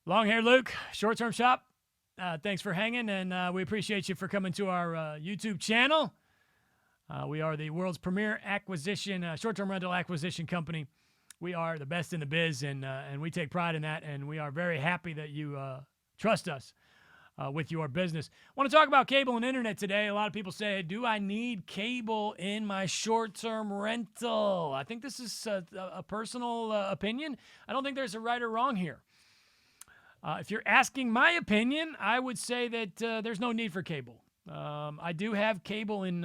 Long hair Luke, Short Term Shop. Thanks for hanging, and we appreciate you for coming to our YouTube channel. We are the world's premier short-term rental acquisition company. We are the best in the biz, and we take pride in that, and we are very happy that you trust us with your business. I want to talk about cable and internet today. A lot of people say, do I need cable in my short-term rental? I think this is a personal opinion. I don't think there's a right or wrong here. If you're asking my opinion, I would say that there's no need for cable. I do have cable in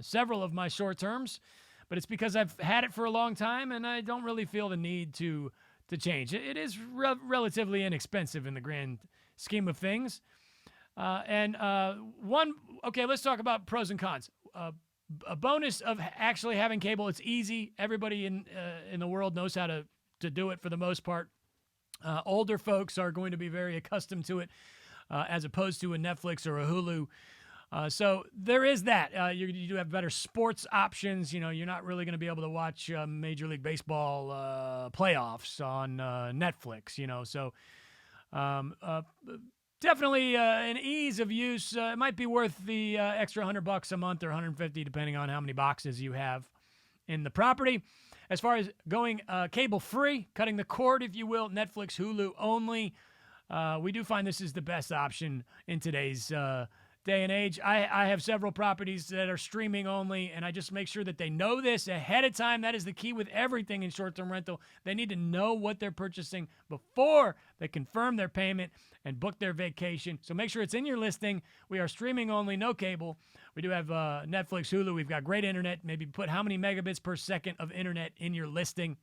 several of my short terms, but it's because I've had it for a long time and I don't really feel the need to change. It is relatively inexpensive in the grand scheme of things. Okay, let's talk about pros and cons. A bonus of actually having cable, it's easy. Everybody in the world knows how to do it for the most part. Older folks are going to be very accustomed to it as opposed to a Netflix or a Hulu. So there is that. You do have better sports options. You know, you're not really going to be able to watch Major League Baseball playoffs on Netflix, you know. So definitely an ease of use. It might be worth the extra $100 a month or $150 depending on how many boxes you have in the property. As far as going cable-free, cutting the cord, if you will, Netflix, Hulu only, we do find this is the best option in today's day and age. I have several properties that are streaming only, and I just make sure that they know this ahead of time. That is the key with everything in short-term rental. They need to know what they're purchasing before they confirm their payment and book their vacation. So make sure it's in your listing. We are streaming only, no cable. We do have Netflix, Hulu. We've got great internet. Maybe put how many megabits per second of internet in your listing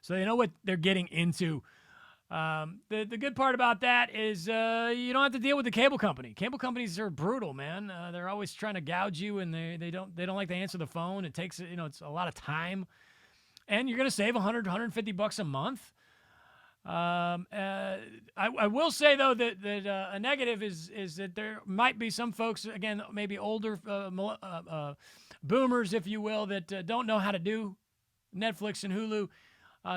so they know what they're getting into. The good part about that is you don't have to deal with the cable company. Cable companies are brutal, man. They're always trying to gouge you, and they don't like to answer the phone. It takes it's a lot of time, and you're going to save $150 a month. I will say though that a negative is that there might be some folks, again, maybe older boomers, if you will, that don't know how to do Netflix and Hulu.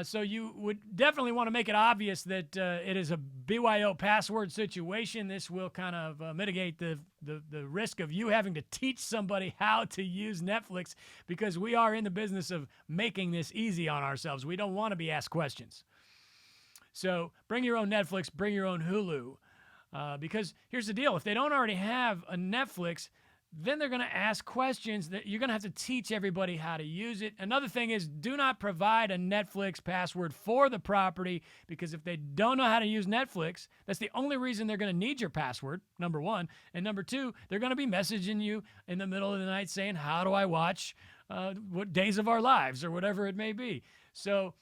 So you would definitely want to make it obvious that it is a BYO password situation. This will kind of mitigate the risk of you having to teach somebody how to use Netflix, because we are in the business of making this easy on ourselves. We don't want to be asked questions. So bring your own Netflix, bring your own Hulu, because here's the deal. If they don't already have a Netflix, then they're going to ask questions that you're going to have to teach everybody how to use it. Another thing is, do not provide a Netflix password for the property, because if they don't know how to use Netflix, that's the only reason they're going to need your password, number one. And number two, they're going to be messaging you in the middle of the night saying, how do I watch what Days of Our Lives or whatever it may be. So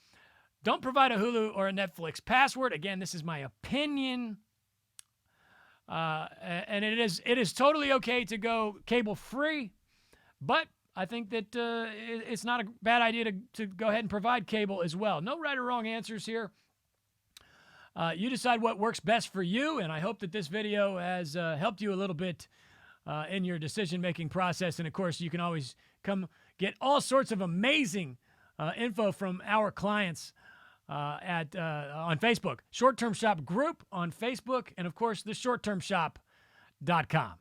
don't provide a Hulu or a Netflix password. Again, this is my opinion. And it is totally okay to go cable free, but I think that it's not a bad idea to go ahead and provide cable as well. No right or wrong answers here. You decide what works best for you, and I hope that this video has helped you a little bit in your decision-making process. And of course, you can always come get all sorts of amazing info from our clients on Facebook, Short Term Shop Group on Facebook, and of course, the shorttermshop.com.